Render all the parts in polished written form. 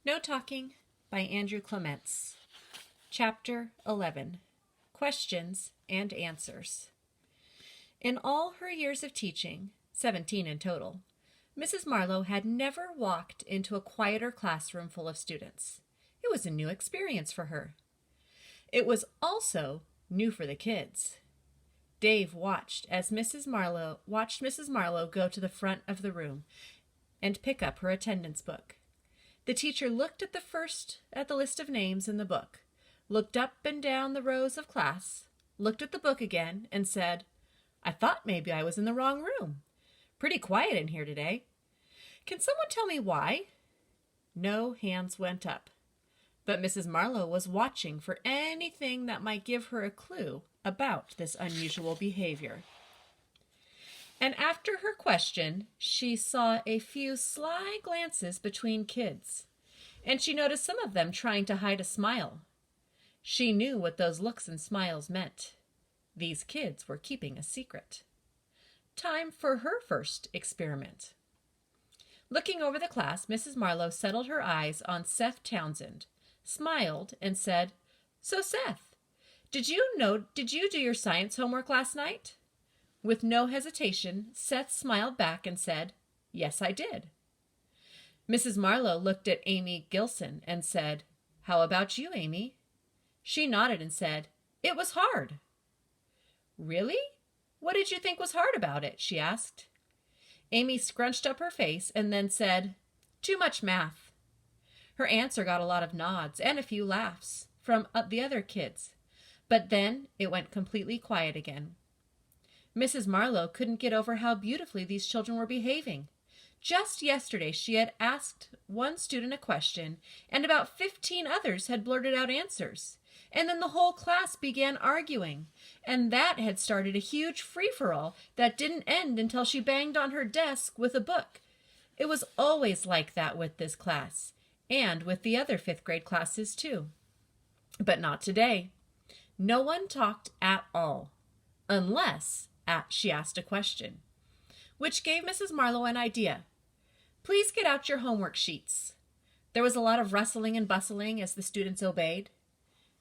No Talking by Andrew Clements. Chapter 11. Questions and Answers. In all her years of teaching, 17 in total, Mrs. Marlowe had never walked into a quieter classroom full of students. It was a new experience for her. It was also new for the kids. Dave watched as Mrs. Marlowe go to the front of the room and pick up her attendance book. The teacher looked at the list of names in the book, looked up and down the rows of class, looked at the book again, and said, "I thought maybe I was in the wrong room. Pretty quiet in here today. Can someone tell me why?" No hands went up, but Mrs. Marlowe was watching for anything that might give her a clue about this unusual behavior. And after her question, she saw a few sly glances between kids, and she noticed some of them trying to hide a smile. She knew what those looks and smiles meant. These kids were keeping a secret. Time for her first experiment. Looking over the class, Mrs. Marlowe settled her eyes on Seth Townsend, smiled, and said, "So, Seth, did you do your science homework last night?" With no hesitation, Seth smiled back and said, "Yes, I did." Mrs. Marlowe looked at Amy Gilson and said, "How about you, Amy?" She nodded and said, "It was hard." "Really? What did you think was hard about it?" she asked. Amy scrunched up her face and then said, "Too much math." Her answer got a lot of nods and a few laughs from the other kids, but then it went completely quiet again. Mrs. Marlowe couldn't get over how beautifully these children were behaving. Just yesterday she had asked one student a question, and about 15 others had blurted out answers. And then the whole class began arguing, and that had started a huge free-for-all that didn't end until she banged on her desk with a book. It was always like that with this class, and with the other 5th grade classes too. But not today. No one talked at all, unless she asked a question, which gave Mrs. Marlowe an idea. "Please get out your homework sheets." There was a lot of rustling and bustling as the students obeyed.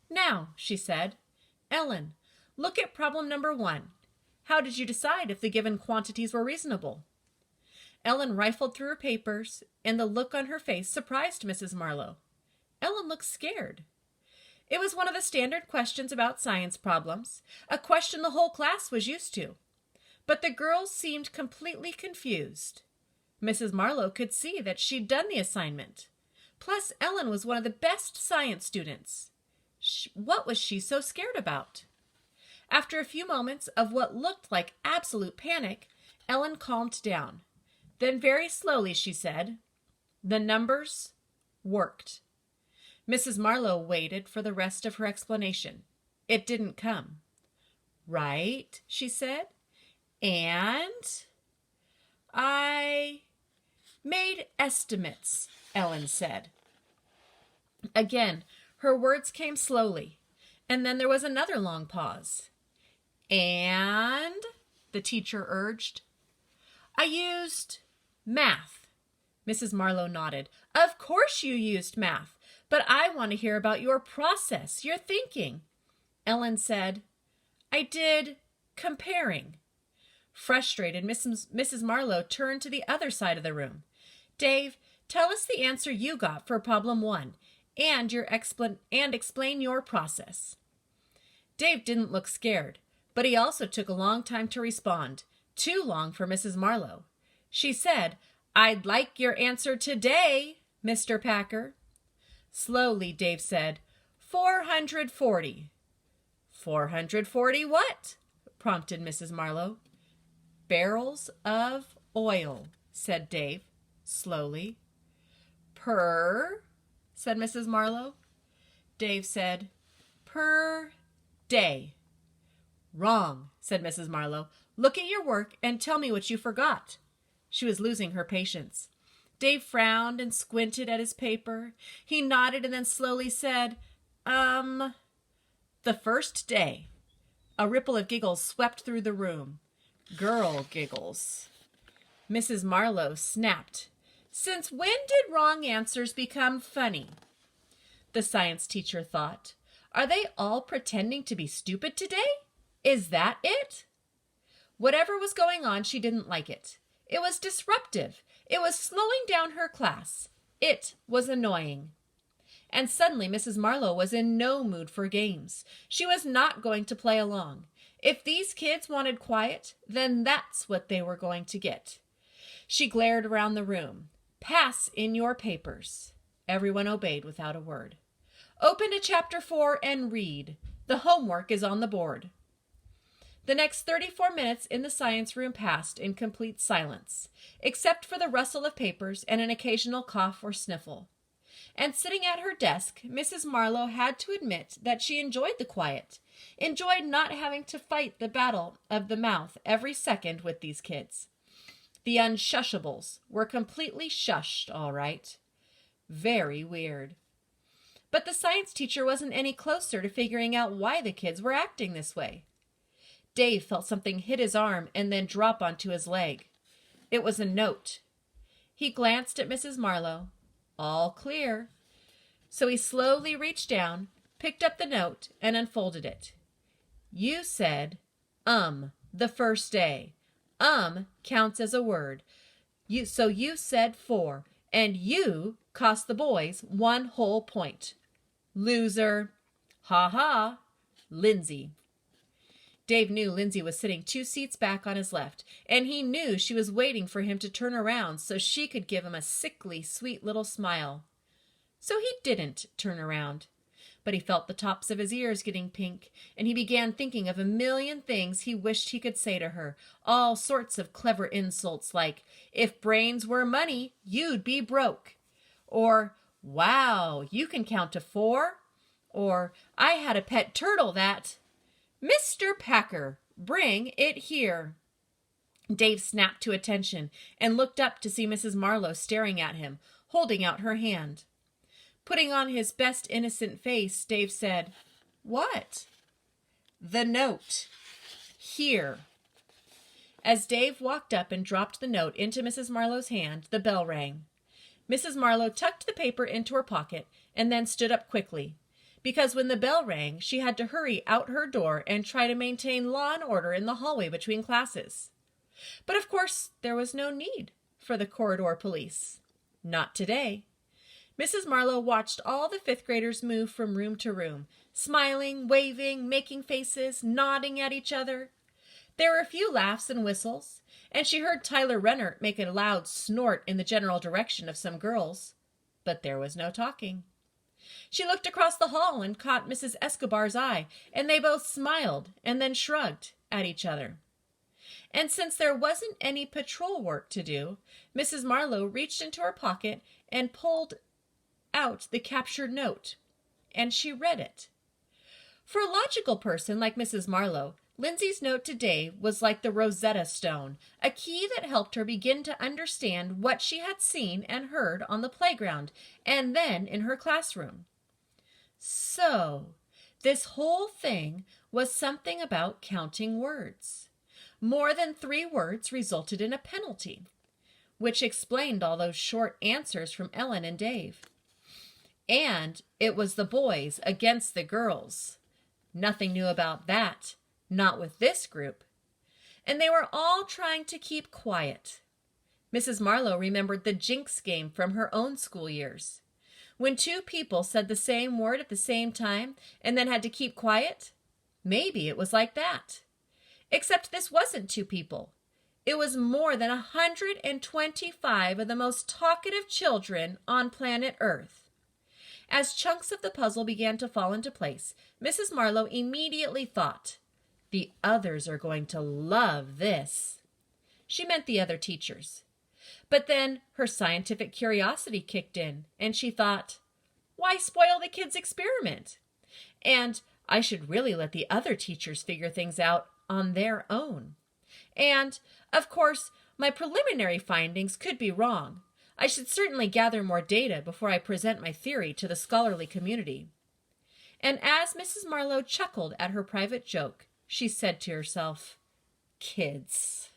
"Now," she said, "Ellen, look at problem number 1. How did you decide if the given quantities were reasonable?" Ellen rifled through her papers, and the look on her face surprised Mrs. Marlowe. Ellen looked scared. It was one of the standard questions about science problems, a question the whole class was used to. But the girls seemed completely confused. Mrs. Marlowe could see that she'd done the assignment. Plus, Ellen was one of the best science students. What was she so scared about? After a few moments of what looked like absolute panic, Ellen calmed down. Then very slowly she said, "The numbers worked." Mrs. Marlowe waited for the rest of her explanation. It didn't come. "Right," she said. "And I made estimates," Ellen said. Again, her words came slowly, and then there was another long pause. "And," the teacher urged. "I used math." Mrs. Marlowe nodded. "Of course you used math, but I want to hear about your process, your thinking." Ellen said, "I did comparing." Frustrated, Mrs. Marlowe turned to the other side of the room. "Dave, tell us the answer you got for problem 1 and explain your process." Dave didn't look scared, but he also took a long time to respond, too long for Mrs. Marlowe. She said, "I'd like your answer today, Mr. Packer." Slowly, Dave said, 440. 440 what?" prompted Mrs. Marlowe. "Barrels of oil," said Dave, slowly. "Per," said Mrs. Marlowe. Dave said, "Per day." "Wrong," said Mrs. Marlowe. "Look at your work and tell me what you forgot." She was losing her patience. Dave frowned and squinted at his paper. He nodded and then slowly said, The first day." A ripple of giggles swept through the room. Girl giggles. Mrs. Marlowe snapped. Since when did wrong answers become funny? The science teacher thought. Are they all pretending to be stupid today? Is that it? Whatever was going on, she didn't like it. It was disruptive. It was slowing down her class. It was annoying. And suddenly Mrs. Marlowe was in no mood for games. She was not going to play along. If these kids wanted quiet, then that's what they were going to get. She glared around the room. Pass in your papers. Everyone obeyed without a word. Open to chapter 4 and read. The homework is on the board. The next 34 minutes in the science room passed in complete silence, except for the rustle of papers and an occasional cough or sniffle. And sitting at her desk, Mrs. Marlowe had to admit that she enjoyed the quiet, enjoyed not having to fight the battle of the mouth every second with these kids. The unshushables were completely shushed, all right. Very weird. But the science teacher wasn't any closer to figuring out why the kids were acting this way. Dave felt something hit his arm and then drop onto his leg. It was a note. He glanced at Mrs. Marlowe. All clear. So he slowly reached down, picked up the note, and unfolded it. You said, the first day. Counts as a word. So you said 4, and you cost the boys 1 whole point. Loser. Ha ha. Lindsay. Dave knew Lindsay was sitting 2 seats back on his left, and he knew she was waiting for him to turn around so she could give him a sickly, sweet little smile. So he didn't turn around. But he felt the tops of his ears getting pink, and he began thinking of a million things he wished he could say to her, all sorts of clever insults like, if brains were money, you'd be broke. Or, wow, you can count to 4. Or, I had a pet turtle that... Mr. Packer, bring it here. Dave snapped to attention and looked up to see Mrs. Marlowe staring at him, holding out her hand. Putting on his best innocent face, Dave said, What? The note. Here. As Dave walked up and dropped the note into Mrs. Marlowe's hand, the bell rang. Mrs. Marlowe tucked the paper into her pocket and then stood up quickly, because when the bell rang, she had to hurry out her door and try to maintain law and order in the hallway between classes. But of course, there was no need for the corridor police. Not today. Mrs. Marlowe watched all the 5th graders move from room to room, smiling, waving, making faces, nodding at each other. There were a few laughs and whistles, and she heard Tyler Rennert make a loud snort in the general direction of some girls. But there was no talking. She looked across the hall and caught Mrs. Escobar's eye, and they both smiled and then shrugged at each other. And since there wasn't any patrol work to do, Mrs. Marlowe reached into her pocket and pulled out the captured note, and she read it. For a logical person like Mrs. Marlowe, Lindsay's note to Dave was like the Rosetta Stone, a key that helped her begin to understand what she had seen and heard on the playground and then in her classroom. So, this whole thing was something about counting words. More than 3 words resulted in a penalty, which explained all those short answers from Ellen and Dave. And it was the boys against the girls. Nothing new about that. Not with this group. And they were all trying to keep quiet. Mrs. Marlowe remembered the jinx game from her own school years. When 2 people said the same word at the same time and then had to keep quiet, maybe it was like that. Except this wasn't 2 people. It was more than 125 of the most talkative children on planet Earth. As chunks of the puzzle began to fall into place, Mrs. Marlowe immediately thought, the others are going to love this. She meant the other teachers. But then her scientific curiosity kicked in, and she thought, why spoil the kids' experiment? And I should really let the other teachers figure things out on their own. And, of course, my preliminary findings could be wrong. I should certainly gather more data before I present my theory to the scholarly community. And as Mrs. Marlowe chuckled at her private joke, she said to herself, kids.